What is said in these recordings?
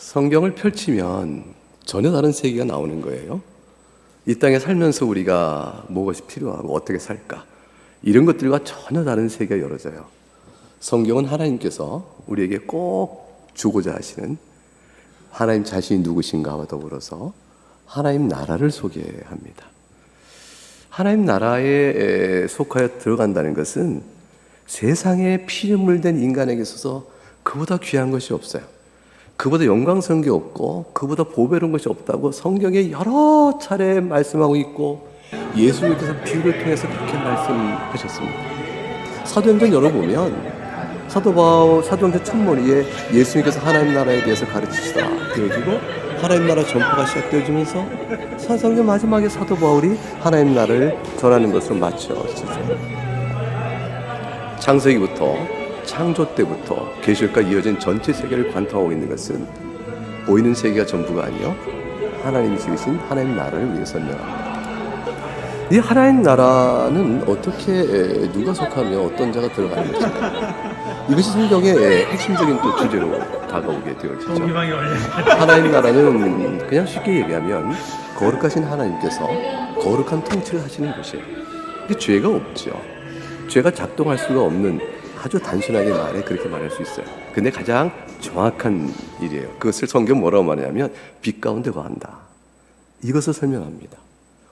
성경을 펼치면 전혀 다른 세계가 나오는 거예요. 이 땅에 살면서 우리가 무엇이 필요하고 어떻게 살까, 이런 것들과 전혀 다른 세계가 열어져요. 성경은 하나님께서 우리에게 꼭 주고자 하시는 하나님 자신이 누구신가와 더불어서 하나님 나라를 소개합니다. 하나님 나라에 속하여 들어간다는 것은 세상에 피눈물 된 인간에게 있어서 그보다 귀한 것이 없어요. 그보다 영광스러운 게 없고 그보다 보배로운 것이 없다고 성경에 여러 차례 말씀하고 있고, 예수님께서 비유를 통해서 그렇게 말씀하셨습니다. 사도행전 열어보면 사도행전 첫머리에 예수님께서 하나님 나라에 대해서 가르치시다 되어지고, 하나님 나라 전파가 시작되어지면서 사도행전 마지막에 사도 바울이 하나님 나라를 전하는 것으로 마쳐지죠. 창세기부터 창조 때부터 계시록과 이어진 전체 세계를 관통하고 있는 것은 보이는 세계가 전부가 아니요, 하나님이 지으신 하나님 나라를 위해 설명합니다. 이 하나님 나라는 어떻게 누가 속하며 어떤 자가 들어가는 것인가, 이것이 성경의 핵심적인 또 주제로 다가오게 되어지죠. 하나님 나라는 그냥 쉽게 얘기하면 거룩하신 하나님께서 거룩한 통치를 하시는 곳이에요. 근데 죄가 없죠. 죄가 작동할 수가 없는, 아주 단순하게 말해 그렇게 말할 수 있어요. 근데 가장 정확한 일이에요. 그것을 성경 뭐라고 말하냐면 빛 가운데 거한다, 이것을 설명합니다.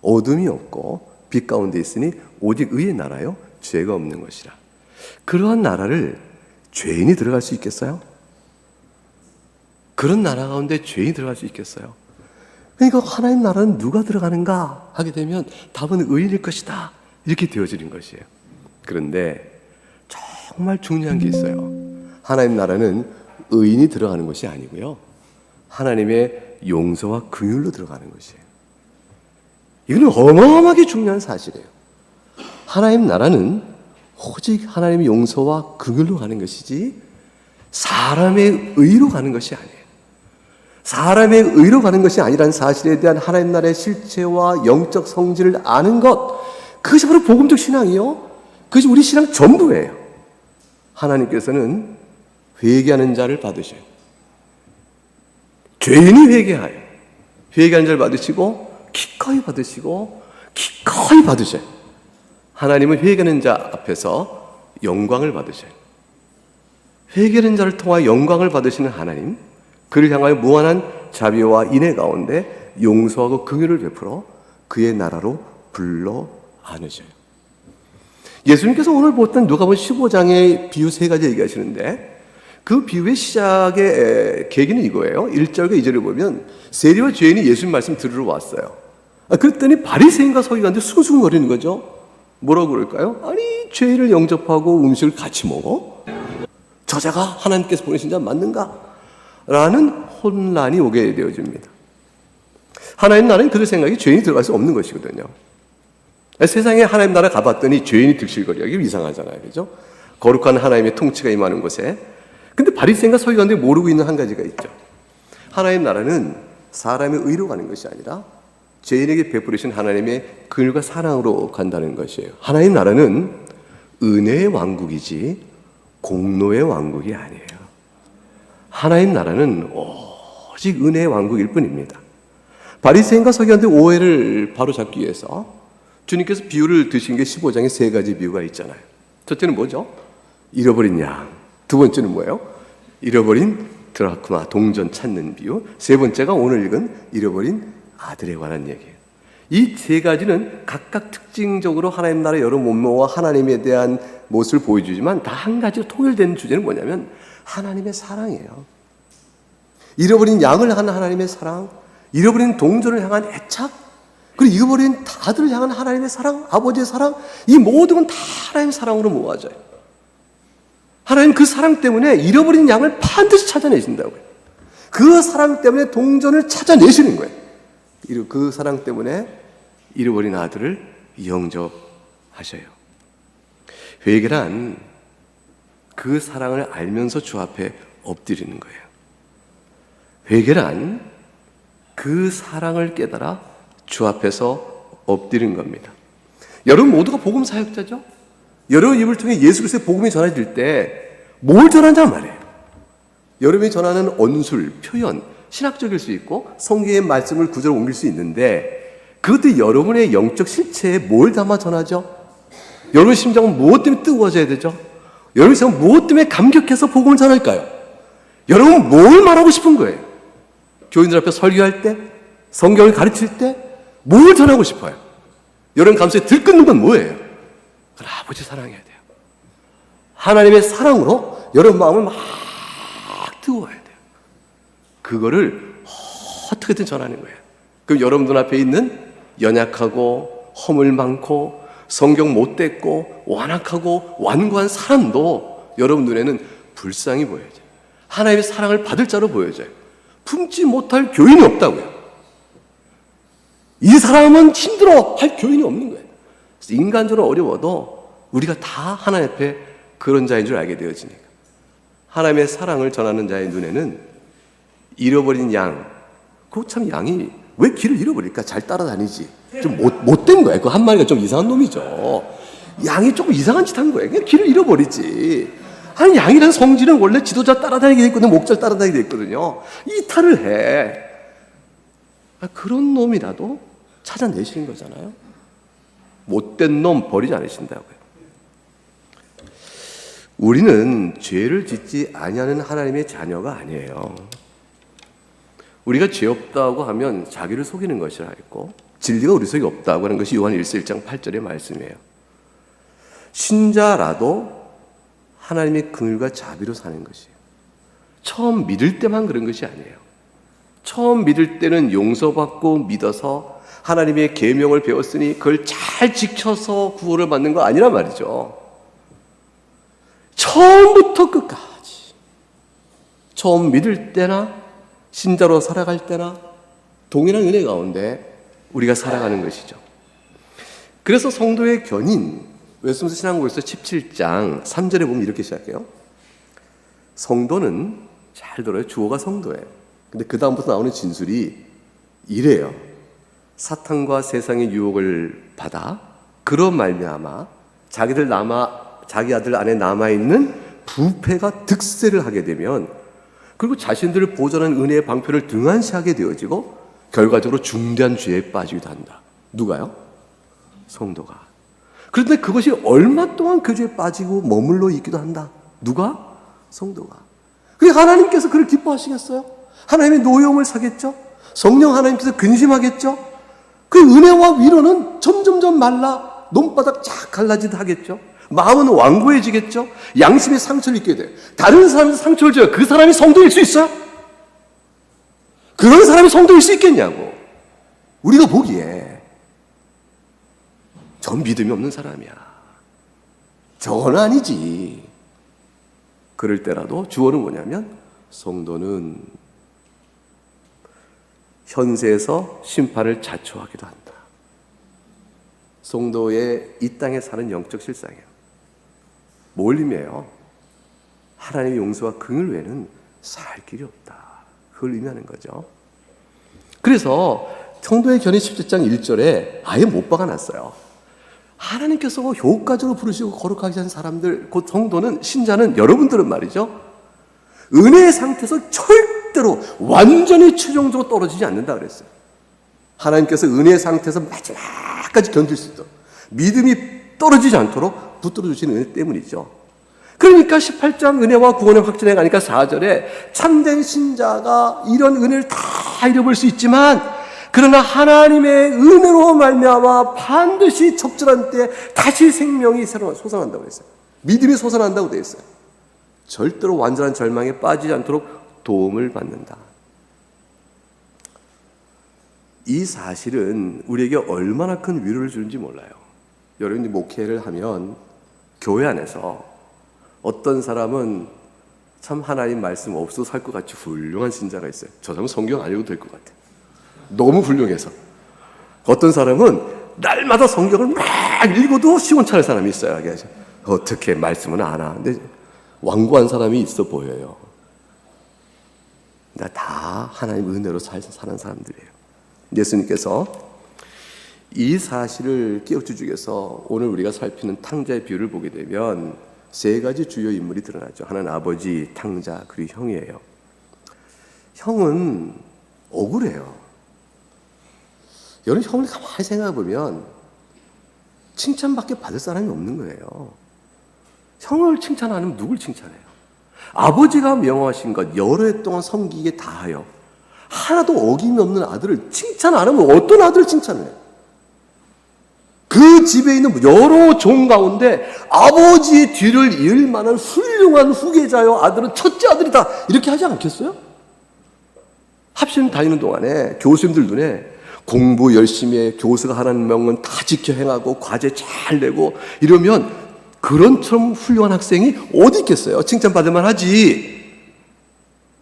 어둠이 없고 빛 가운데 있으니 오직 의의 나라요 죄가 없는 것이라. 그러한 나라를 죄인이 들어갈 수 있겠어요? 그런 나라 가운데 죄인이 들어갈 수 있겠어요? 그러니까 하나님 나라는 누가 들어가는가 하게 되면 답은 의인일 것이다, 이렇게 되어지는 것이에요. 그런데 정말 중요한 게 있어요. 하나님 나라는 의인이 들어가는 것이 아니고요, 하나님의 용서와 긍휼로 들어가는 것이에요. 이거는 어마어마하게 중요한 사실이에요. 하나님 나라는 오직 하나님의 용서와 긍휼로 가는 것이지 사람의 의로 가는 것이 아니에요. 사람의 의로 가는 것이 아니라는 사실에 대한 하나님 나라의 실체와 영적 성질을 아는 것, 그것이 바로 복음적 신앙이요, 그것이 우리 신앙 전부예요. 하나님께서는 회개하는 자를 받으셔요. 죄인이 회개하는 자를 받으시고 기꺼이 받으시고 기꺼이 받으셔요. 하나님은 회개하는 자 앞에서 영광을 받으셔요. 회개하는 자를 통하여 영광을 받으시는 하나님, 그를 향하여 무한한 자비와 인애 가운데 용서하고 긍휼을 베풀어 그의 나라로 불러 안으셔요. 예수님께서 오늘 보았던 누가복음 15장의 비유 3가지 얘기하시는데, 그 비유의 시작의 계기는 이거예요. 1절과 2절을 보면 세리와 죄인이 예수님 말씀 들으러 왔어요. 그랬더니 바리새인과 서기관들 수근수근거리는 거죠. 뭐라고 그럴까요? 아니, 죄인을 영접하고 음식을 같이 먹어? 저자가 하나님께서 보내신 자 맞는가? 라는 혼란이 오게 되어집니다. 하나님 나라는 그들 생각에 죄인이 들어갈 수 없는 것이거든요. 세상에 하나님 나라 가봤더니 죄인이 득실거리기 이상하잖아요, 그죠? 거룩한 하나님의 통치가 임하는 곳에. 근데 바리새인과 서기관들이 모르고 있는 한 가지가 있죠. 하나님 나라는 사람의 의로 가는 것이 아니라 죄인에게 베푸시는 하나님의 긍휼과 사랑으로 간다는 것이에요. 하나님 나라는 은혜의 왕국이지 공로의 왕국이 아니에요. 하나님 나라는 오직 은혜의 왕국일 뿐입니다. 바리새인과 서기관들의 오해를 바로잡기 위해서 주님께서 비유를 드신 게 15장에 3가지 비유가 있잖아요. 첫째는 뭐죠? 잃어버린 양. 두 번째는 뭐예요? 잃어버린 드라크마, 동전 찾는 비유. 세 번째가 오늘 읽은 잃어버린 아들에 관한 얘기예요. 이 3가지는 각각 특징적으로 하나님 나라의 여러 면모와 하나님에 대한 모습을 보여주지만 다 한 가지로 통일되는 주제는 뭐냐면 하나님의 사랑이에요. 잃어버린 양을 향한 하나님의 사랑, 잃어버린 동전을 향한 애착, 그리고 잃어버린 아들을 향한 하나님의 사랑, 아버지의 사랑, 이 모든 건 다 하나님의 사랑으로 모아져요. 하나님 그 사랑 때문에 잃어버린 양을 반드시 찾아내신다고요. 그 사랑 때문에 동전을 찾아내시는 거예요. 그 사랑 때문에 잃어버린 아들을 영접하셔요. 회개란 그 사랑을 알면서 주 앞에 엎드리는 거예요. 회개란 그 사랑을 깨달아 주 앞에서 엎드리는 겁니다. 여러분 모두가 복음 사역자죠? 여러분 입을 통해 예수 그리스도의 복음이 전해질 때 뭘 전한단 말이에요? 여러분이 전하는 언술, 표현, 신학적일 수 있고 성경의 말씀을 구절로 옮길 수 있는데 그것도 여러분의 영적 실체에 뭘 담아 전하죠? 여러분 심장은 무엇 때문에 뜨거워져야 되죠? 여러분 심장은 무엇 때문에 감격해서 복음을 전할까요? 여러분 뭘 말하고 싶은 거예요? 교인들 앞에 설교할 때, 성경을 가르칠 때 뭘 전하고 싶어요? 여러분 감수에 들끓는 건 뭐예요? 그건 아버지 사랑해야 돼요. 하나님의 사랑으로 여러분 마음을 막 뜨거워야 돼요. 그거를 어떻게든 전하는 거예요. 그럼 여러분 눈앞에 있는 연약하고 허물 많고 성경 못 뗐고 완악하고 완고한 사람도 여러분 눈에는 불쌍히 보여져요. 하나님의 사랑을 받을 자로 보여져요. 품지 못할 교인이 없다고요. 이 사람은 힘들어 할 교인이 없는 거예요. 그래서 인간적으로 어려워도 우리가 다 하나님 앞에 그런 자인 줄 알게 되어지니까 하나님의 사랑을 전하는 자의 눈에는 잃어버린 양, 그거 참 양이 왜 길을 잃어버릴까? 잘 따라다니지. 좀 못된 거예요. 그 한 마리가 좀 이상한 놈이죠. 양이 조금 이상한 짓 한 거예요. 그냥 길을 잃어버리지. 아니, 양이라는 성질은 원래 지도자 따라다니게 돼 있거든요. 목자를 따라다니게 돼 있거든요. 이탈을 해. 그런 놈이라도 찾아내시는 거잖아요. 못된 놈 버리지 않으신다고요. 우리는 죄를 짓지 아니하는 하나님의 자녀가 아니에요. 우리가 죄 없다고 하면 자기를 속이는 것이라 했고 진리가 우리 속에 없다고 하는 것이 요한 1서 1장 8절의 말씀이에요. 신자라도 하나님의 긍휼과 자비로 사는 것이에요. 처음 믿을 때만 그런 것이 아니에요. 처음 믿을 때는 용서받고 믿어서 하나님의 계명을 배웠으니 그걸 잘 지켜서 구원을 받는 거 아니란 말이죠. 처음부터 끝까지 처음 믿을 때나 신자로 살아갈 때나 동일한 은혜 가운데 우리가 살아가는 것이죠. 그래서 성도의 견인 웨스민스터 신앙고에서 17장 3절에 보면 이렇게 시작해요. 성도는 잘 들어요. 주어가 성도예요. 근데 그 다음부터 나오는 진술이 이래요. 사탄과 세상의 유혹을 받아 그런 말미암아 자기 아들 안에 남아있는 부패가 득세를 하게 되면 그리고 자신들을 보존한 은혜의 방편을 등한시하게 되어지고 결과적으로 중대한 죄에 빠지기도 한다. 누가요? 성도가. 그런데 그것이 얼마 동안 그 죄에 빠지고 머물러 있기도 한다. 누가? 성도가. 그게 하나님께서 그를 기뻐하시겠어요? 하나님의 노여움을 사겠죠? 성령 하나님께서 근심하겠죠? 그 은혜와 위로는 점점점 말라 논바닥 쫙 갈라지듯 하겠죠? 마음은 완고해지겠죠? 양심의 상처를 입게 돼요. 다른 사람이 상처를 줘요. 그 사람이 성도일 수 있어요? 그런 사람이 성도일 수 있겠냐고. 우리가 보기에 전 믿음이 없는 사람이야. 저건 아니지. 그럴 때라도 주어는 뭐냐면 성도는 현세에서 심판을 자초하기도 한다. 성도의 이 땅에 사는 영적 실상이에요. 뭘 의미해요? 하나님의 용서와 긍휼 외에는 살 길이 없다. 그걸 의미하는 거죠. 그래서 성도의 견인 17장 1절에 아예 못 박아놨어요. 하나님께서 효과적으로 부르시고 거룩하게 하신 사람들, 곧 성도는, 신자는, 여러분들은 말이죠, 은혜의 상태에서 절대로 완전히 최종적으로 떨어지지 않는다 그랬어요. 하나님께서 은혜의 상태에서 마지막까지 견딜 수 있도록 믿음이 떨어지지 않도록 붙들어 주시는 은혜 때문이죠. 그러니까 18장 은혜와 구원의 확증에 가니까 4절에 참된 신자가 이런 은혜를 다 잃어버릴 수 있지만 그러나 하나님의 은혜로 말미암아 반드시 적절한 때 다시 생명이 새로 솟아난다고 했어요. 믿음이 솟아난다고 되어 있어요. 절대로 완전한 절망에 빠지지 않도록 도움을 받는다. 이 사실은 우리에게 얼마나 큰 위로를 주는지 몰라요. 여러분이 목회를 하면 교회 안에서 어떤 사람은 참 하나님 말씀 없어도 살 것 같이 훌륭한 신자가 있어요. 저 사람은 성경 안 읽어도 될 것 같아요. 너무 훌륭해서. 어떤 사람은 날마다 성경을 막 읽어도 시원찮을 사람이 있어요. 어떻게 말씀은 안 하. 근데 완고한 사람이 있어 보여요. 다 하나님 은혜로 사는 사람들이에요. 예수님께서 이 사실을 깨우쳐 주셔서 오늘 우리가 살피는 탕자의 비유를 보게 되면 세 가지 주요 인물이 드러나죠. 하나는 아버지, 탕자, 그리고 형이에요. 형은 억울해요. 여러분, 형을 가만히 생각해 보면 칭찬밖에 받을 사람이 없는 거예요. 형을 칭찬하면 누굴 칭찬해요? 아버지가 명하신 것 여러 해 동안 섬기게 다하여 하나도 어김이 없는 아들을 칭찬 안 하면 어떤 아들을 칭찬해요? 그 집에 있는 여러 종 가운데 아버지의 뒤를 이을 만한 훌륭한 후계자요, 아들은 첫째 아들이다, 이렇게 하지 않겠어요? 합심 다니는 동안에 교수님들 눈에 공부 열심히 해, 교수가 하라는 명은 다 지켜 행하고 과제 잘 내고 이러면 그런처럼 훌륭한 학생이 어디 있겠어요? 칭찬받을 만하지.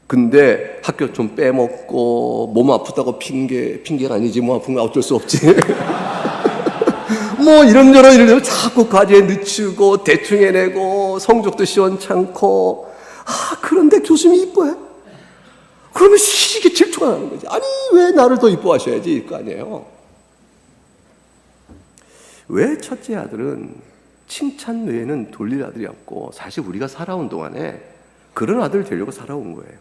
근데 학교 좀 빼먹고 몸 아프다고 핑계가 아니지, 몸 아픈 거 어쩔 수 없지. 뭐 이런저런 일을 자꾸 과제에 늦추고 대충 해내고 성적도 시원찮고, 그런데 교수님이 이뻐해? 그러면 이게 질투가 나는 거지. 아니, 왜 나를 더 이뻐하셔야지, 일 거 아니에요. 왜 첫째 아들은 칭찬 외에는 돌릴 아들이 없고, 사실 우리가 살아온 동안에 그런 아들을 되려고 살아온 거예요.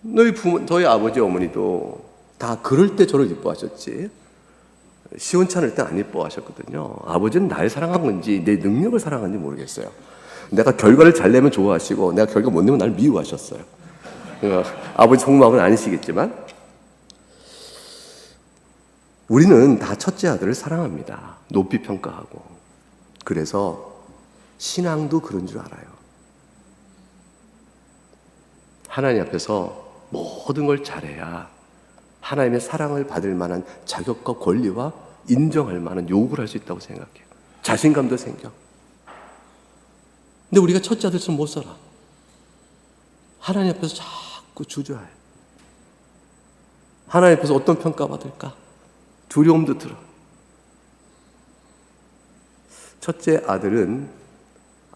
너희 아버지 어머니도 다 그럴 때 저를 이뻐하셨지, 시원찮을 때 안 이뻐하셨거든요. 아버지는 날 사랑한 건지 내 능력을 사랑한지 모르겠어요. 내가 결과를 잘 내면 좋아하시고 내가 결과 못 내면 날 미워하셨어요. 아버지 속마음은 아니시겠지만 우리는 다 첫째 아들을 사랑합니다. 높이 평가하고. 그래서 신앙도 그런 줄 알아요. 하나님 앞에서 모든 걸 잘해야 하나님의 사랑을 받을 만한 자격과 권리와 인정할 만한 요구를 할 수 있다고 생각해요. 자신감도 생겨. 근데 우리가 첫째 아들처럼 못 살아. 하나님 앞에서 자꾸 주저해. 하나님 앞에서 어떤 평가받을까? 두려움도 들어. 첫째 아들은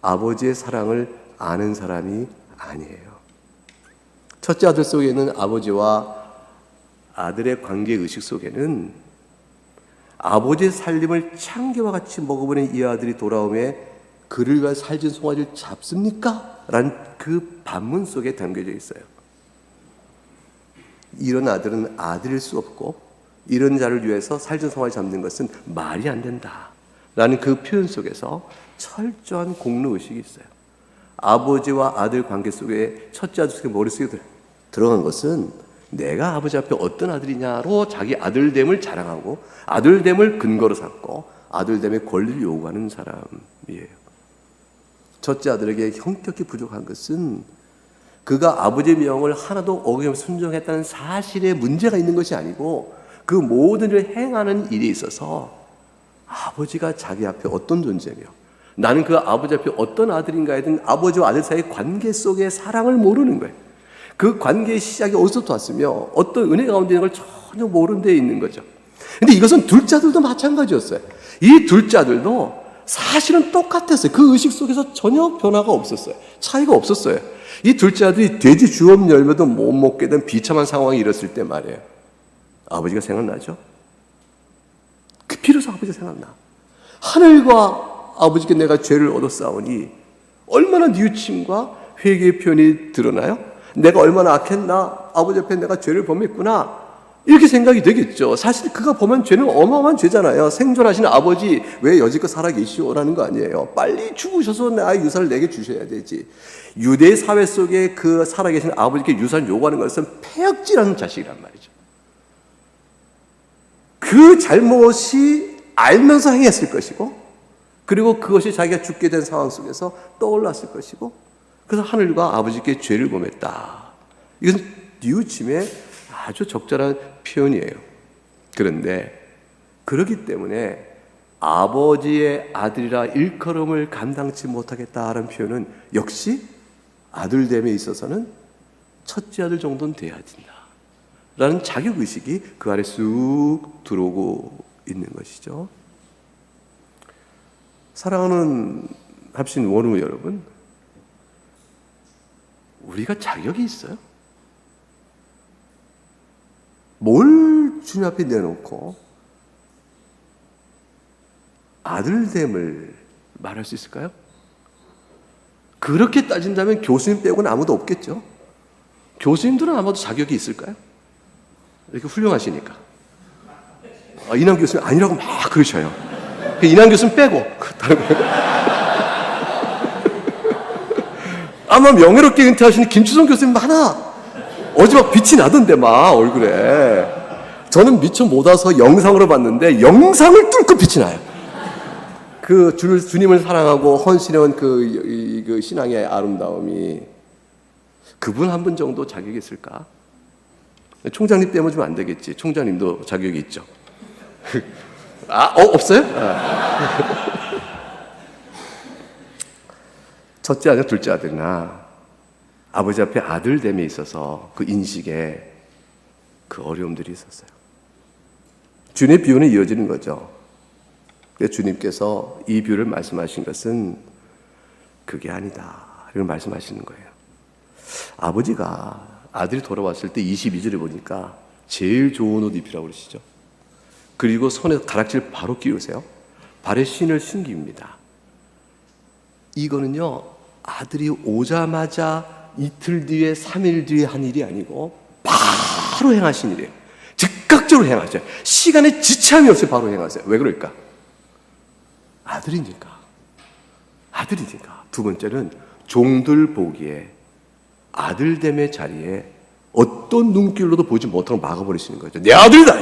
아버지의 사랑을 아는 사람이 아니에요. 첫째 아들 속에 있는 아버지와 아들의 관계의식 속에는 아버지의 살림을 창기와 같이 먹어보는 이 아들이 돌아오매 그를 위하여 살진 송아지를 잡습니까? 라는 그 반문 속에 담겨져 있어요. 이런 아들은 아들일 수 없고 이런 자를 위해서 살진 송아지 잡는 것은 말이 안 된다 라는 그 표현 속에서 철저한 공로의식이 있어요. 아버지와 아들 관계 속에 첫째 아들 속에 머릿속에 들어간 것은 내가 아버지 앞에 어떤 아들이냐로 자기 아들됨을 자랑하고 아들됨을 근거로 삼고 아들됨의 권리를 요구하는 사람이에요. 첫째 아들에게 형격히 부족한 것은 그가 아버지의 명을 하나도 어기면서 순종했다는 사실에 문제가 있는 것이 아니고 그 모든 일을 행하는 일에 있어서 아버지가 자기 앞에 어떤 존재며 나는 그 아버지 앞에 어떤 아들인가에 대한 아버지와 아들 사이의 관계 속의 사랑을 모르는 거예요. 그 관계의 시작이 어디서부터 왔으며 어떤 은혜 가운데 있는 걸 전혀 모르는 데 있는 거죠. 근데 이것은 둘째 아들도 마찬가지였어요. 이 둘째 아들도 사실은 똑같았어요. 그 의식 속에서 전혀 변화가 없었어요. 차이가 없었어요. 이 둘째 아들이 돼지 주업 열매도 못 먹게 된 비참한 상황이 일었을 때 말이에요. 아버지가 생각나죠? 그 비로소 아버지가 생각나. 하늘과 아버지께 내가 죄를 얻었사오니 얼마나 뉘우침과 회개의 표현이 드러나요? 내가 얼마나 악했나? 아버지 앞에 내가 죄를 범했구나. 이렇게 생각이 되겠죠. 사실 그가 범한 죄는 어마어마한 죄잖아요. 생존하시는 아버지 왜 여지껏 살아계시오라는 거 아니에요. 빨리 죽으셔서 나의 유산을 내게 주셔야 되지. 유대 사회 속에 그 살아계신 아버지께 유산을 요구하는 것은 폐역질하는 자식이란 말이죠. 그 잘못이 알면서 행했을 것이고 그리고 그것이 자기가 죽게 된 상황 속에서 떠올랐을 것이고 그래서 하늘과 아버지께 죄를 범했다. 이것은 뉘우침의 아주 적절한 표현이에요. 그런데 그렇기 때문에 아버지의 아들이라 일컬음을 감당치 못하겠다라는 표현은 역시 아들됨에 있어서는 첫째 아들 정도는 돼야 된다 라는 자격의식이 그 안에 쑥 들어오고 있는 것이죠. 사랑하는 합신 원우 여러분, 우리가 자격이 있어요? 뭘 주님 앞에 내놓고 아들됨을 말할 수 있을까요? 그렇게 따진다면 교수님 빼고는 아무도 없겠죠. 교수님들은 아마도 자격이 있을까요? 이렇게 훌륭하시니까. 이남 교수님 아니라고 막 그러셔요. 이남 교수님 빼고 다른 거. 아마 명예롭게 은퇴하시는 김추성 교수님 많아. 어제 막 빛이 나던데 막 얼굴에. 저는 미처 못 와서 영상으로 봤는데 영상을 뚫고 빛이 나요. 그 주님을 사랑하고 헌신해온 그 신앙의 아름다움이. 그분 한 분 정도 자격이 있을까? 총장님 떼어주면 안 되겠지. 총장님도 자격이 있죠. 없어요? 첫째 아들, 둘째 아들이나 아버지 앞에 아들됨에 있어서 그 인식에 그 어려움들이 있었어요. 주님의 비유는 이어지는 거죠. 주님께서 이 비유를 말씀하신 것은 그게 아니다. 이걸 말씀하시는 거예요. 아버지가 아들이 돌아왔을 때 22절에 보니까 제일 좋은 옷 입히라고 그러시죠. 그리고 손에 가락지를 바로 끼우세요. 발에 신을 신깁니다. 이거는요, 아들이 오자마자 이틀 뒤에 3일 뒤에 한 일이 아니고 바로 행하신 일이에요. 즉각적으로 행하세요. 시간에 지참이 없이 바로 행하세요. 왜 그럴까? 아들이니까. 두 번째는 종들 보기에 아들됨의 자리에 어떤 눈길로도 보지 못하고 막아버리시는 거죠. 내 아들이다!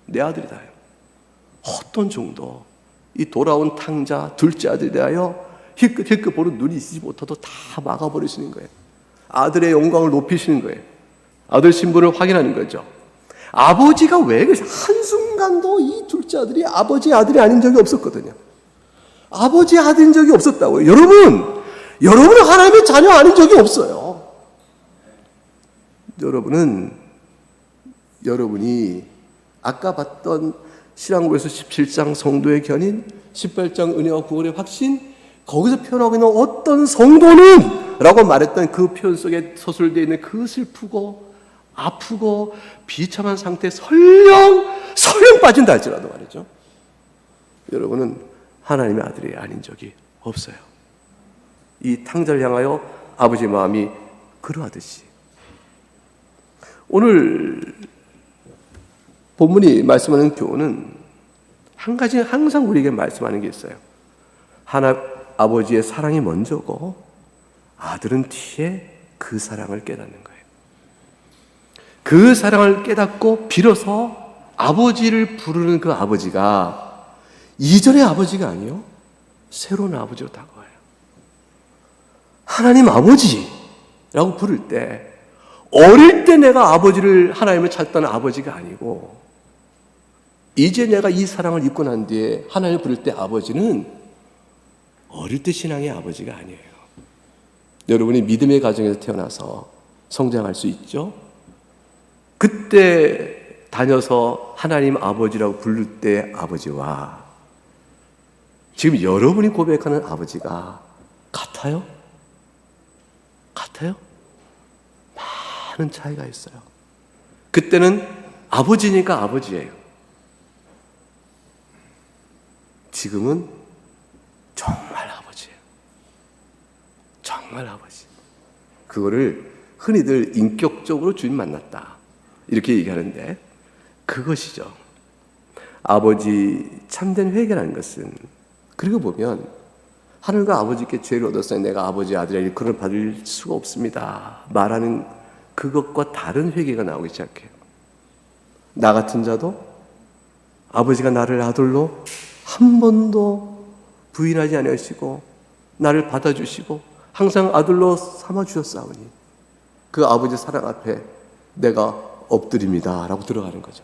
내 아들이다. 어떤 종도 이 돌아온 탕자 둘째 아들에 대하여 힐끗힐끗 보는 눈이 있지 못하도 다 막아버리시는 거예요. 아들의 영광을 높이시는 거예요. 아들 신분을 확인하는 거죠. 아버지가 왜 그러세요? 한순간도 이 둘째 아들이 아버지의 아들이 아닌 적이 없었거든요. 아버지의 아들인 적이 없었다고요. 여러분은 하나님의 자녀 아닌 적이 없어요. 여러분이 아까 봤던 신앙고에서 17장 성도의 견인, 18장 은혜와 구원의 확신, 거기서 표현하고 있는 어떤 성도는 라고 말했던 그 표현 속에 서술되어 있는 그 슬프고 아프고 비참한 상태에 설령 빠진다 할지라도 말이죠. 여러분은 하나님의 아들이 아닌 적이 없어요. 이 탕자를 향하여 아버지의 마음이 그러하듯이 오늘 본문이 말씀하는 교훈은 한 가지 항상 우리에게 말씀하는 게 있어요. 아버지의 사랑이 먼저고 아들은 뒤에 그 사랑을 깨닫는 거예요. 그 사랑을 깨닫고 비로소 아버지를 부르는 그 아버지가 이전의 아버지가 아니요 새로운 아버지로 다가와요. 하나님 아버지라고 부를 때 어릴 때 내가 아버지를 하나님을 찾던 아버지가 아니고 이제 내가 이 사랑을 입고 난 뒤에 하나님을 부를 때 아버지는 어릴 때 신앙의 아버지가 아니에요. 여러분이 믿음의 가정에서 태어나서 성장할 수 있죠? 그때 다녀서 하나님 아버지라고 부를 때 아버지와 지금 여러분이 고백하는 아버지가 같아요? 많은 차이가 있어요. 그때는 아버지니까 아버지예요. 지금은 정말 아버지예요. 정말 아버지. 그거를 흔히들 인격적으로 주님 만났다 이렇게 얘기하는데 그것이죠. 아버지 참된 회개라는 것은 그리고 보면 하늘과 아버지께 죄를 얻었으니 내가 아버지의 아들이라 일컬음을 받을 수가 없습니다 말하는 그것과 다른 회개가 나오기 시작해요. 나 같은 자도 아버지가 나를 아들로 한 번도 부인하지 아니하시고 나를 받아주시고 항상 아들로 삼아주셨사오니 그 아버지 사랑 앞에 내가 엎드립니다 라고 들어가는 거죠.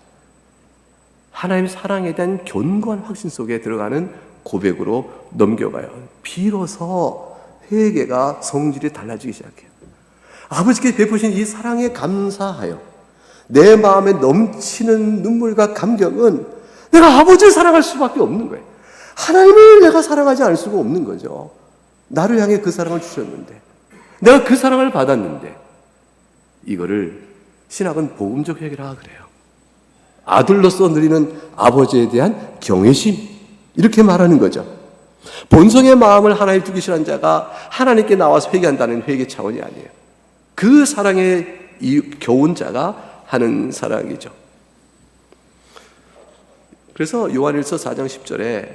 하나님의 사랑에 대한 견고한 확신 속에 들어가는 고백으로 넘겨가요. 비로소 회개가 성질이 달라지기 시작해요. 아버지께 베푸신 이 사랑에 감사하여 내 마음에 넘치는 눈물과 감격은 내가 아버지를 사랑할 수밖에 없는 거예요. 하나님을 내가 사랑하지 않을 수가 없는 거죠. 나를 향해 그 사랑을 주셨는데 내가 그 사랑을 받았는데 이거를 신학은 복음적 회개라 그래요. 아들로서 누리는 아버지에 대한 경외심 이렇게 말하는 거죠. 본성의 마음을 하나님께 두기 싫어하는 자가 하나님께 나와서 회개한다는 회개 차원이 아니에요. 그 사랑의 이 교훈자가 하는 사랑이죠. 그래서 요한일서 4장 10절에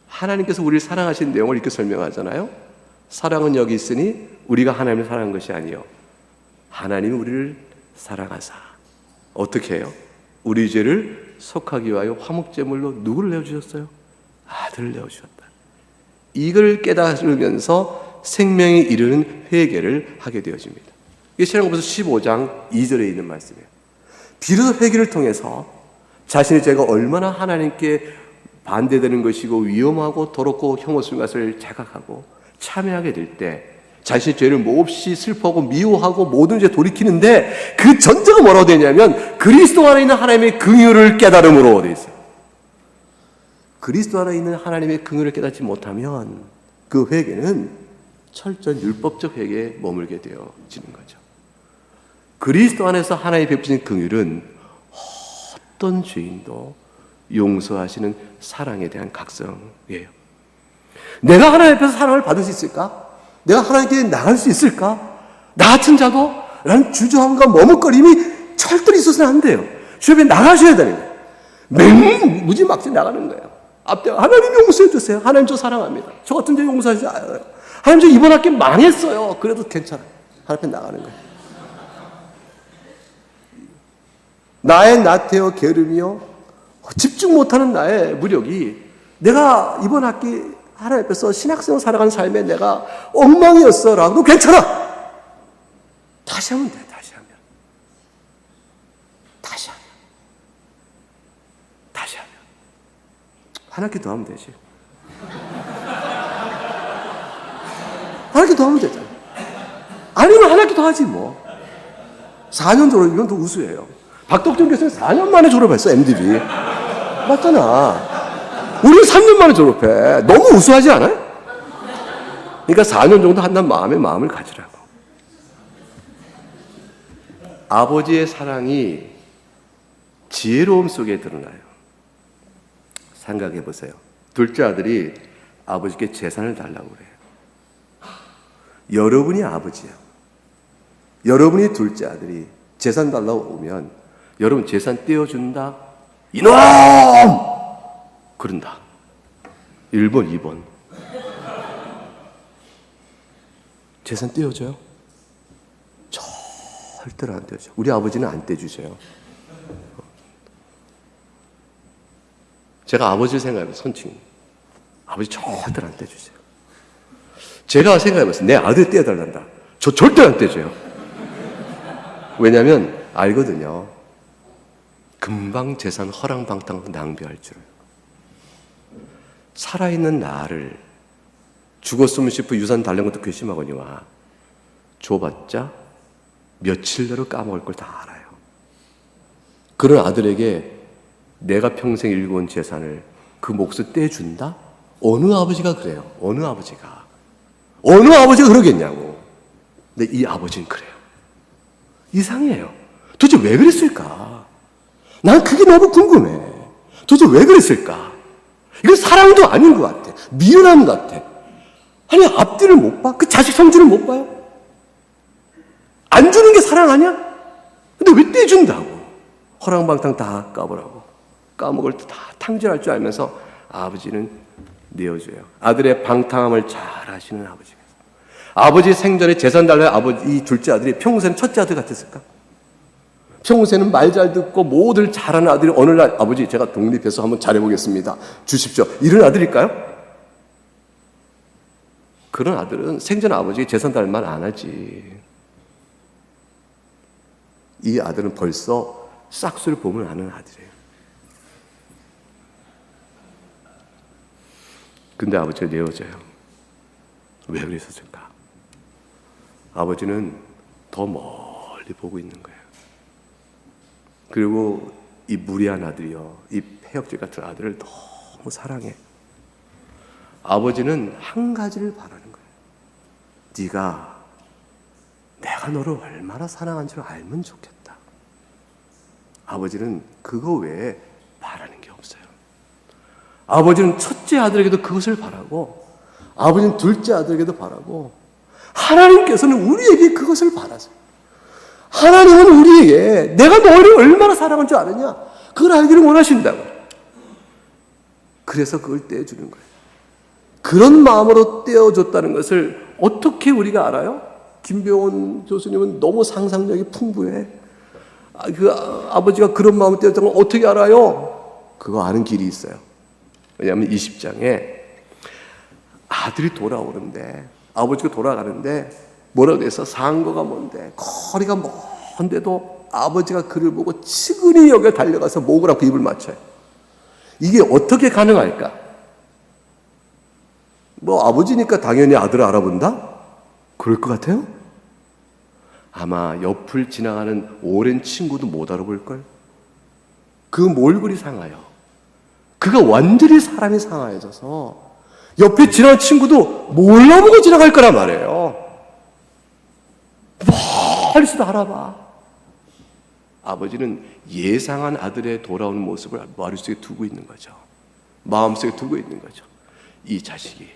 하나님께서 우리를 사랑하신 내용을 이렇게 설명하잖아요. 사랑은 여기 있으니 우리가 하나님을 사랑한 것이 아니요 하나님이 우리를 사랑하사 어떻게 해요? 우리 죄를 속하기 위하여 화목제물로 누구를 내어주셨어요? 아들을 내어주셨다. 이걸 깨달으면서 생명에 이르는 회개를 하게 되어집니다. 이게 신약성서 15장 2절에 있는 말씀이에요. 비로소 회개를 통해서 자신의 죄가 얼마나 하나님께 반대되는 것이고 위험하고 더럽고 혐오스러운 것을 자각하고 참여하게 될 때 자신의 죄를 몹시 슬퍼하고 미워하고 모든 죄 돌이키는데 그 전제가 뭐라고 되냐면 그리스도 안에 있는 하나님의 긍휼을 깨달음으로 되어 있어요. 그리스도 안에 있는 하나님의 긍휼을 깨닫지 못하면 그 회개는 철저한 율법적 회개에 머물게 되어지는 거죠. 그리스도 안에서 하나님이 베푸신 긍휼은 어떤 죄인도 용서하시는 사랑에 대한 각성이에요. 내가 하나님 앞에서 사랑을 받을 수 있을까? 내가 하나님께 나갈 수 있을까? 나 같은 자도? 라는 주저함과 머뭇거림이 철저히 있어서는 안 돼요. 주변에 나가셔야 되는 거예요. 무지막지 나가는 거예요. 앞에 하나님 용서해 주세요. 하나님 저 사랑합니다. 저 같은 자 용서하지 않아요. 하나님 저 이번 학기 망했어요. 그래도 괜찮아요. 하나님 앞에 나가는 거예요. 나의 나태어 게으름이요 집중 못하는 나의 무력이 내가 이번 학기 하나님 앞에서 신학생을 살아가는 삶에 내가 엉망이었어 라고도 괜찮아. 다시 하면 돼. 다시 하면 한 학기 더 하면 되지. 한 학기 더 하면 되잖아. 아니면 한 학기 더 하지 뭐. 4년 졸업이면 더 우수해요. 박덕준 교수는 4년 만에 졸업했어, MDB. 맞잖아. 우리는 3년 만에 졸업해. 너무 우수하지 않아요? 그러니까 4년 정도 한다는 마음을 가지라고. 아버지의 사랑이 지혜로움 속에 드러나요. 생각해 보세요. 둘째 아들이 아버지께 재산을 달라고 그래요. 여러분이 아버지예요. 여러분이 둘째 아들이 재산 달라고 오면 여러분 재산 떼어준다? 이놈! 그런다. 1번, 2번. 재산 떼어줘요? 절대로 안 떼어줘요. 우리 아버지는 안 떼주세요. 제가 아버지를 생각해보면 선칭. 아버지 절대로 안 떼주세요. 제가 생각해봤어요. 내 아들 떼어달란다. 저 절대 안 떼줘요. 왜냐하면 알거든요. 금방 재산 허랑방탕 낭비할 줄. 살아있는 나를 죽었으면 싶어 유산 달라는 것도 괘씸하거니와 줘봤자 며칠 내로 까먹을 걸 다 알아요. 그런 아들에게 내가 평생 일궈온 재산을 그 몫을 떼준다? 어느 아버지가 그래요? 어느 아버지가 그러겠냐고. 근데 이 아버지는 그래요. 이상해요. 도대체 왜 그랬을까? 난 그게 너무 궁금해. 도대체 왜 그랬을까? 이건 사랑도 아닌 것 같아. 미련함 같아. 아니, 앞뒤를 못 봐? 그 자식 성질을 못 봐요? 안 주는 게 사랑 아니야? 근데 왜 떼준다고? 허랑방탕 다 까보라고. 까먹을 때 다 탕진할 줄 알면서 아버지는 내어줘요. 아들의 방탕함을 잘 아시는 아버지가. 아버지 생전에 재산 달라야 아버지, 이 둘째 아들이 평생 첫째 아들 같았을까? 평소에는 말 잘 듣고 뭐들 잘하는 아들이 어느 날 아버지 제가 독립해서 한번 잘해보겠습니다. 주십시오. 이런 아들일까요? 그런 아들은 생전 아버지의 재산 달만 안 하지. 이 아들은 벌써 싹수를 보면 아는 아들이에요. 근데 아버지가 내어져요. 왜 그랬었을까? 아버지는 더 멀리 보고 있는 거예요. 그리고 이 무리한 아들이요, 이 폐역질 같은 아들을 너무 사랑해. 아버지는 한 가지를 바라는 거예요. 네가 내가 너를 얼마나 사랑한 줄 알면 좋겠다. 아버지는 그거 외에 바라는 게 없어요. 아버지는 첫째 아들에게도 그것을 바라고, 아버지는 둘째 아들에게도 바라고, 하나님께서는 우리에게 그것을 바라세요. 하나님은 우리에게 내가 너를 얼마나 사랑할 줄 아느냐, 그걸 알기를 원하신다고. 그래서 그걸 떼어주는 거예요. 그런 마음으로 떼어줬다는 것을 어떻게 우리가 알아요? 김병원 교수님은 너무 상상력이 풍부해. 그 아버지가 그런 마음을 떼었다는 걸 어떻게 알아요? 그거 아는 길이 있어요. 왜냐하면 20장에 아들이 돌아오는데, 아버지가 돌아가는데 뭐라고 돼서 상거가 먼데, 거리가 먼데도 아버지가 그를 보고 치근히 여기에 달려가서 목을 안고 입을 맞춰요. 이게 어떻게 가능할까? 뭐 아버지니까 당연히 아들을 알아본다? 그럴 것 같아요? 아마 옆을 지나가는 오랜 친구도 못 알아볼걸? 그 몰골이 상하여. 그가 완전히 사람이 상하여져서 옆에 지나가는 친구도 몰라보고 지나갈 거란 말이에요. 멀리서도 알아봐. 아버지는 예상한 아들의 돌아오는 모습을 머릿속에 두고 있는 거죠. 마음속에 두고 있는 거죠. 이 자식이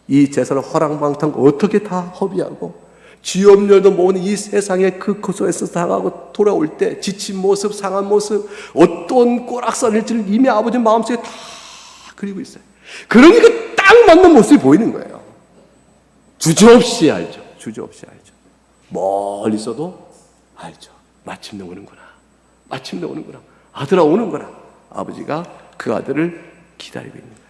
이 재산을 허랑방탕 어떻게 다 허비하고 지업렬도 모으는 이 세상의 그 고소에서 당하고 돌아올 때 지친 모습, 상한 모습, 어떤 꼬락선일지를 이미 아버지 마음속에 다 그리고 있어요. 그러니까 딱 맞는 모습이 보이는 거예요. 주저없이 알죠. 주저없이 알죠. 멀리서도 알죠. 마침내 오는구나. 마침내 오는구나. 아들아 오는구나. 아버지가 그 아들을 기다리고 있는 거예요.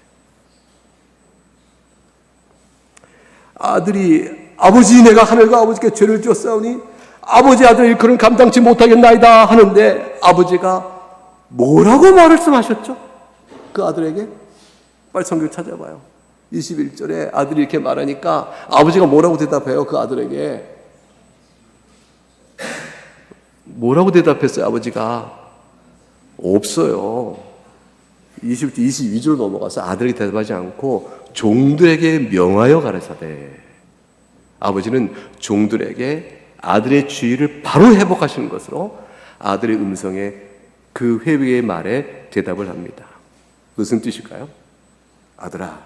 아들이 아버지 내가 하늘과 아버지께 죄를 지었사오니 아버지 아들 일컬은 감당치 못하겠나이다 하는데 아버지가 뭐라고 말씀하셨죠? 그 아들에게? 빨리 성경 찾아봐요. 21절에 아들이 이렇게 말하니까 아버지가 뭐라고 대답해요? 그 아들에게 뭐라고 대답했어요? 아버지가 없어요. 22절 넘어가서 아들에게 대답하지 않고 종들에게 명하여 가라사대. 아버지는 종들에게 아들의 주의를 바로 회복하시는 것으로 아들의 음성에 그 회개의 말에 대답을 합니다. 무슨 뜻일까요? 아들아,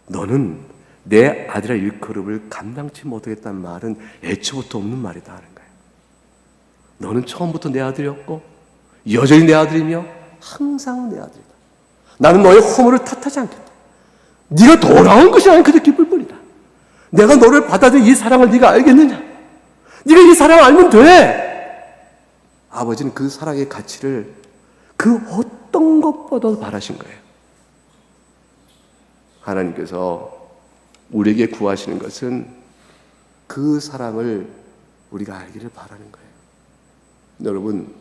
너는 내 아들아 일컬음을 감당치 못하겠다는 말은 애초부터 없는 말이다 하는 거예요. 너는 처음부터 내 아들이었고 여전히 내 아들이며 항상 내 아들이다. 나는 너의 허물을 탓하지 않겠다. 네가 돌아온 것이 아닌 그저 기쁠 뿐이다. 내가 너를 받아들인 이 사랑을 네가 알겠느냐? 네가 이 사랑을 알면 돼. 아버지는 그 사랑의 가치를 그 어떤 것보다 바라신 거예요. 하나님께서 우리에게 구하시는 것은 그 사랑을 우리가 알기를 바라는 거예요. 여러분,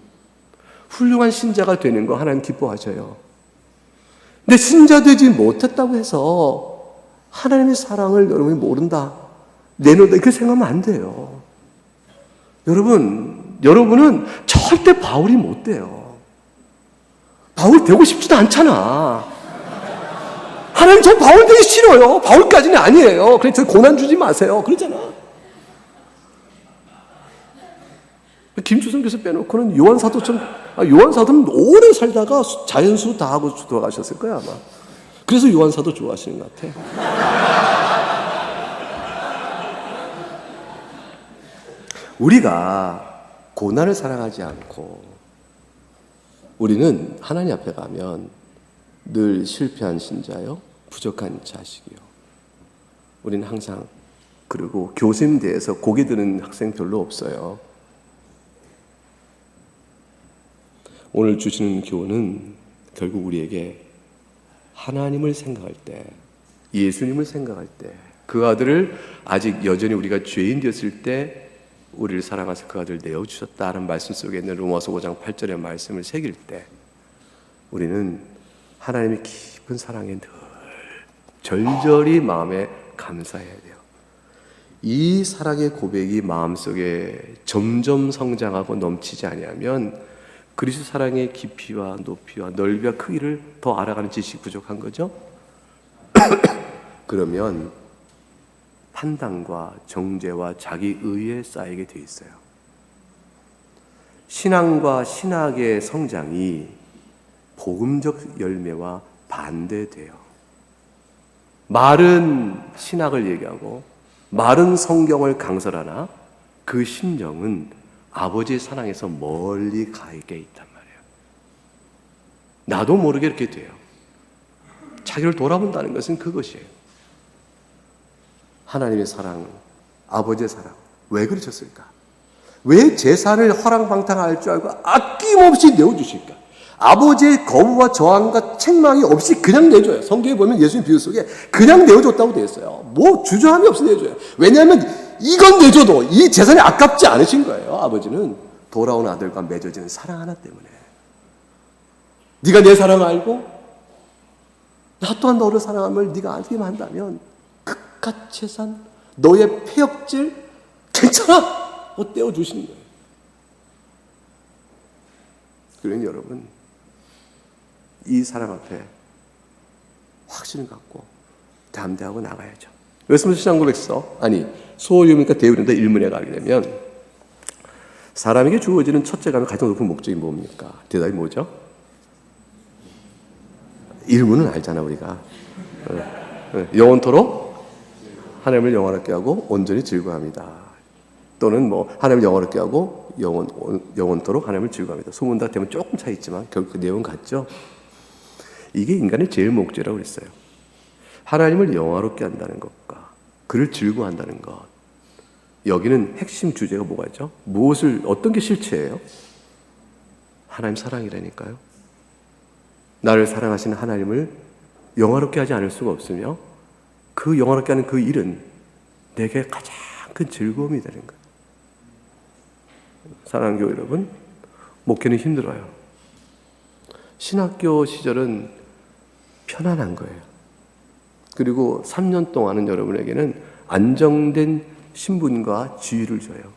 훌륭한 신자가 되는 거 하나님 기뻐하셔요. 근데 신자 되지 못했다고 해서 하나님의 사랑을 여러분이 모른다, 내놓는다, 이렇게 생각하면 안 돼요. 여러분은 절대 바울이 못 돼요. 바울 되고 싶지도 않잖아. 하나님 저 바울 되기 싫어요. 바울까지는 아니에요. 그래 저 고난 주지 마세요. 그러잖아. 김주성 교수 빼놓고는 요한사도는 오래 살다가 자연수 다 하고 돌아가셨을 거야 아마. 그래서 요한사도 좋아하시는 것 같아. 우리가 고난을 사랑하지 않고 우리는 하나님 앞에 가면 늘 실패한 신자요, 부족한 자식이요. 우리는 항상, 그리고 교수님 대해서 고개 드는 학생 별로 없어요. 오늘 주시는 교훈은 결국 우리에게 하나님을 생각할 때, 예수님을 생각할 때, 그 아들을 아직 여전히 우리가 죄인 되었을 때 우리를 사랑하셔서 그 아들을 내어주셨다는 말씀 속에 있는 로마서 5장 8절의 말씀을 새길 때 우리는 하나님의 깊은 사랑에 늘 절절히 마음에 감사해야 돼요. 이 사랑의 고백이 마음속에 점점 성장하고 넘치지 아니하면 그리스도 사랑의 깊이와 높이와 넓이와 크기를 더 알아가는 지식이 부족한 거죠. 그러면 판단과 정죄와 자기 의에 쌓이게 돼 있어요. 신앙과 신학의 성장이 복음적 열매와 반대돼요. 말은 신학을 얘기하고 말은 성경을 강설하나 그 심정은 아버지의 사랑에서 멀리 가 있게 있단 말이에요. 나도 모르게 이렇게 돼요. 자기를 돌아본다는 것은 그것이에요. 하나님의 사랑, 아버지의 사랑, 왜 그러셨을까? 왜 재산을 허랑방탕할 줄 알고 아낌없이 내어주실까? 아버지의 거부와 저항과 책망이 없이 그냥 내줘요. 성경에 보면 예수님 비유 속에 그냥 내어줬다고 되어 있어요. 뭐 주저함이 없이 내줘요. 왜냐하면 이건 내줘도 이 재산이 아깝지 않으신 거예요. 아버지는 돌아온 아들과 맺어지는 사랑 하나 때문에. 네가 내 사랑을 알고 나 또한 너를 사랑함을 네가 알기만 한다면 그깟 재산, 너의 폐역질 괜찮아! 떼어주시는 거예요. 그러니 여러분, 이 사랑 앞에 확신을 갖고 담대하고 나가야죠. 웨스민스터 신앙고백서, 소유니까 대우린다 일문에 가게 되면 사람에게 주어지는 첫째감의 가장 높은 목적이 뭡니까? 대답이 뭐죠? 일문은 알잖아 우리가. 영원토록 하나님을 영원하게 하고 온전히 즐거워합니다. 또는 하나님을 영원하게 하고 영원토록 하나님을 즐거워합니다. 소문다 되면 조금 차이 있지만 결국 그 내용은 같죠. 이게 인간의 제일 목적이라고 그랬어요. 하나님을 영화롭게 한다는 것과 그를 즐거워한다는 것. 여기는 핵심 주제가 뭐가 있죠? 어떤 게 실체예요? 하나님 사랑이라니까요. 나를 사랑하시는 하나님을 영화롭게 하지 않을 수가 없으며 그 영화롭게 하는 그 일은 내게 가장 큰 즐거움이 되는 거예요. 사랑하는 교회 여러분, 목회는 힘들어요. 신학교 시절은 편안한 거예요. 그리고 3년 동안은 여러분에게는 안정된 신분과 지위를 줘요.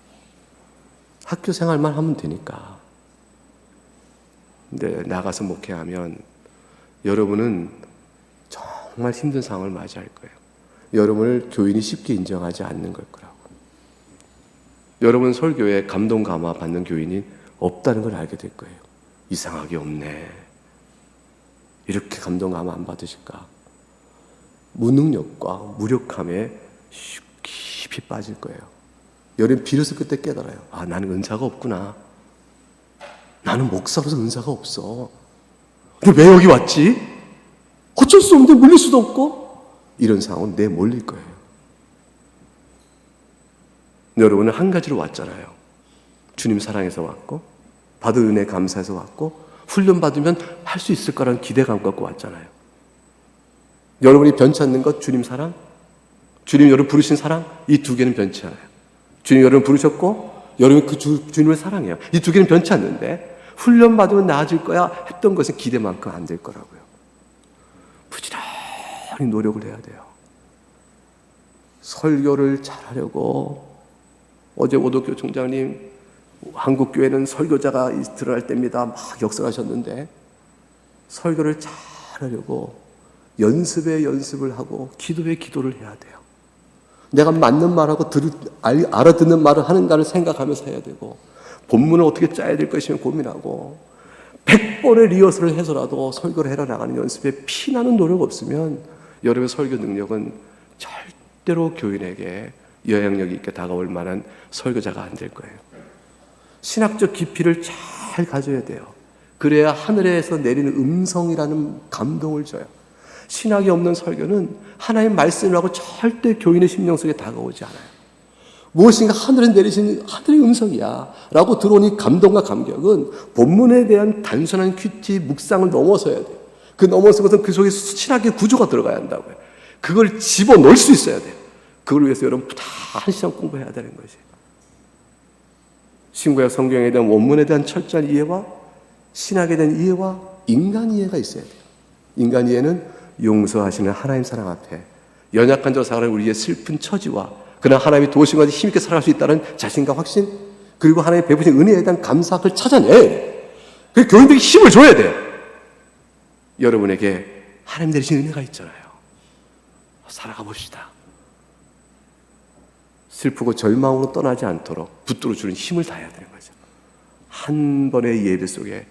학교 생활만 하면 되니까. 근데 나가서 목회하면 여러분은 정말 힘든 상황을 맞이할 거예요. 여러분을 교인이 쉽게 인정하지 않는 걸 거라고. 여러분 설교에 감동 감화 받는 교인이 없다는 걸 알게 될 거예요. 이상하게 없네. 이렇게 감동 감화 안 받으실까? 무능력과 무력함에 깊이 빠질 거예요. 여러분 비로소 그때 깨달아요. 나는 은사가 없구나. 나는 목사로서 은사가 없어. 근데 왜 여기 왔지? 어쩔 수 없는데 물릴 수도 없고. 이런 상황은 내몰릴 거예요. 여러분은 한 가지로 왔잖아요. 주님 사랑해서 왔고 받은 은혜 감사해서 왔고 훈련 받으면 할 수 있을 거라는 기대감 갖고 왔잖아요. 여러분이 변치 않는 것 주님 사랑, 주님 여러분 부르신 사랑, 이 두 개는 변치 않아요. 주님 여러분 부르셨고 여러분 그 주님을 사랑해요. 이 두 개는 변치 않는데 훈련 받으면 나아질 거야 했던 것은 기대만큼 안 될 거라고요. 부지런히 노력을 해야 돼요. 설교를 잘하려고 어제 오덕교 총장님 한국교회는 설교자가 드러날 때입니다. 막 역설하셨는데 설교를 잘하려고 연습에 연습을 하고 기도에 기도를 해야 돼요. 내가 맞는 말하고 알아듣는 말을 하는가를 생각하면서 해야 되고 본문을 어떻게 짜야 될 것이며 고민하고 100번의 리허설을 해서라도 설교를 해라 나가는 연습에 피나는 노력 없으면 여러분의 설교 능력은 절대로 교인에게 영향력 있게 다가올 만한 설교자가 안 될 거예요. 신학적 깊이를 잘 가져야 돼요. 그래야 하늘에서 내리는 음성이라는 감동을 줘요. 신학이 없는 설교는 하나님 말씀이라고 절대 교인의 심령 속에 다가오지 않아요. 무엇인가 하늘에 내리시는 하늘의 음성이야 라고 들어오니 감동과 감격은 본문에 대한 단순한 큐티 묵상을 넘어서야 돼요. 그 넘어서 것은 그 속에 신학의 구조가 들어가야 한다고요. 그걸 집어넣을 수 있어야 돼요. 그걸 위해서 여러분 부단히 시간 공부해야 되는 것이. 신구약 성경에 대한 원문에 대한 철저한 이해와 신학에 대한 이해와 인간 이해가 있어야 돼요. 인간 이해는 용서하시는 하나님 사랑 앞에 연약한 저 사람을 우리의 슬픈 처지와 그러나 하나님이 도우신 것에 힘있게 살아갈 수 있다는 자신과 확신, 그리고 하나님의 베푸신 은혜에 대한 감사, 그걸 찾아내야 돼요. 그래서 교인들에게 힘을 줘야 돼요. 여러분에게 하나님 내리신 은혜가 있잖아요. 살아가 봅시다. 슬프고 절망으로 떠나지 않도록 붙들어 주는 힘을 다해야 되는 거죠. 한 번의 예배 속에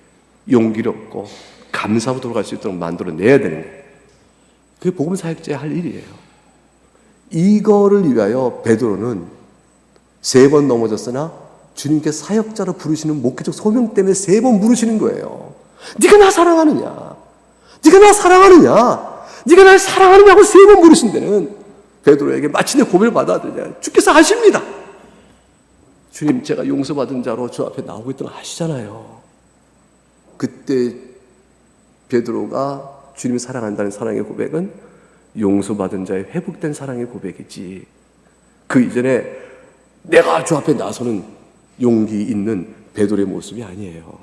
용기롭고 감사로 돌아갈 수 있도록 만들어내야 되는 거예요. 그게 복음 사역자의 할 일이에요. 이거를 위하여 베드로는 3번 넘어졌으나 주님께 사역자로 부르시는 목회적 소명 때문에 3번 물으시는 거예요. 네가 나 사랑하느냐? 네가 나 사랑하느냐? 네가 날 사랑하느냐고 3번 물으신 데는 베드로에게 마침내 고백을 받아들이냐. 주께서 아십니다. 주님, 제가 용서받은 자로 저 앞에 나오고 있던 거 아시잖아요. 그때 베드로가 주님을 사랑한다는 사랑의 고백은 용서받은 자의 회복된 사랑의 고백이지, 그 이전에 내가 주 앞에 나서는 용기 있는 베드로의 모습이 아니에요.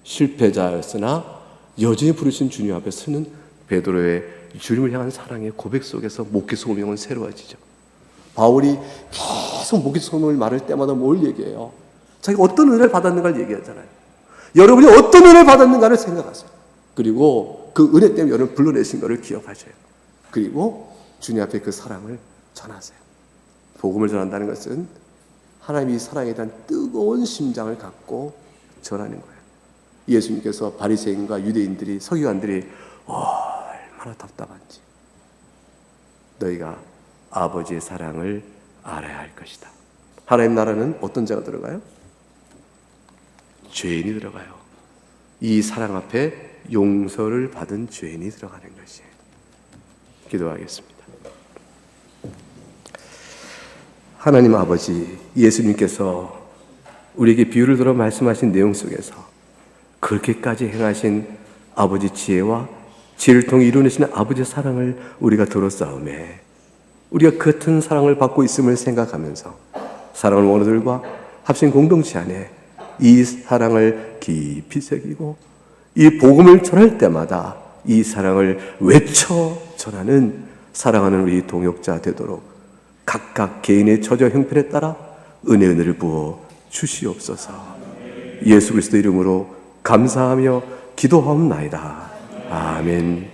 실패자였으나 여전히 부르신 주님 앞에 서는 베드로의 주님을 향한 사랑의 고백 속에서 목회 소명은 새로워지죠. 바울이 계속 목회 소명을 말할 때마다 뭘 얘기해요? 자기가 어떤 은혜를 받았는가를 얘기하잖아요. 여러분이 어떤 은혜를 받았는가를 생각하세요. 그리고 그 은혜 때문에 여러분을 불러내신 것을 기억하셔요. 그리고 주님 앞에 그 사랑을 전하세요. 복음을 전한다는 것은 하나님이 사랑에 대한 뜨거운 심장을 갖고 전하는 거예요. 예수님께서 바리새인과 유대인들이, 서기관들이 얼마나 답답한지, 너희가 아버지의 사랑을 알아야 할 것이다. 하나님 나라는 어떤 자가 들어가요? 죄인이 들어가요. 이 사랑 앞에 용서를 받은 죄인이 들어가는 것이에요. 기도하겠습니다. 하나님 아버지, 예수님께서 우리에게 비유를 들어 말씀하신 내용 속에서 그렇게까지 행하신 아버지 지혜와 지혜를 통해 이루어내시는 아버지의 사랑을 우리가 들었사오매, 우리가 같은 사랑을 받고 있음을 생각하면서 사랑하는 원어들과 합심 공동체 안에 이 사랑을 깊이 새기고 이 복음을 전할 때마다 이 사랑을 외쳐 전하는 사랑하는 우리 동역자 되도록 각각 개인의 처저 형편에 따라 은혜를 부어 주시옵소서. 예수 그리스도 이름으로 감사하며 기도하옵나이다. 아멘.